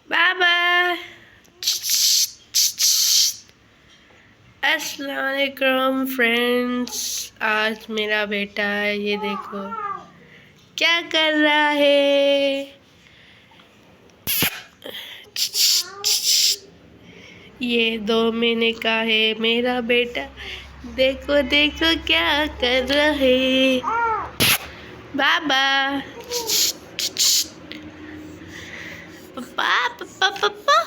बाबा अस्सलाम वालेकुम फ्रेंड्स। आज मेरा बेटा ये देखो क्या कर रहा है। ये 2 महीने का है मेरा बेटा। देखो देखो क्या कर रहा है बाबा। पापा पापा पापा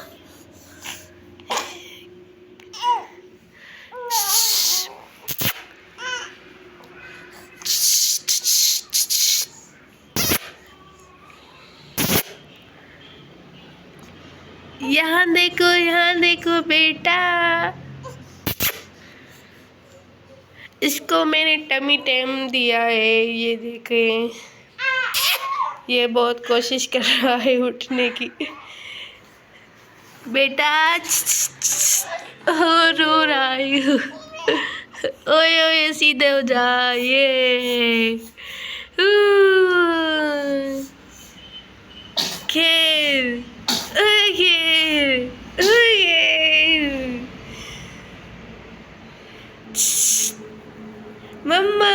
यहाँ देखो बेटा। इसको मैंने टमी टैम दिया है। ये देखें, ये बहुत कोशिश कर रहा है उठने की। बेटा हो रो रहा है। ओए ओए सीधे हो जा। ये खेल खेल मम्मा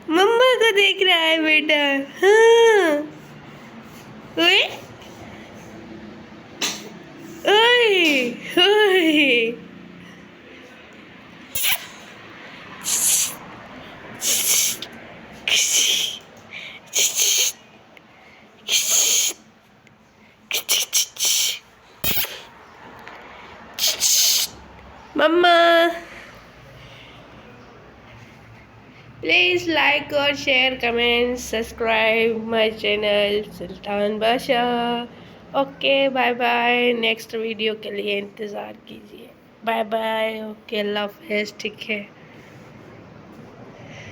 मम्मा को देख रहा है बेटा। हाँ ओए ओए ओए मम्मा प्लीज़ लाइक और share comment subscribe my channel Sultan Badshah. Okay bye bye. Next video के लिए इंतज़ार कीजिए। Bye bye. ओके अल्लाह हाफ़िज़। ठीक है।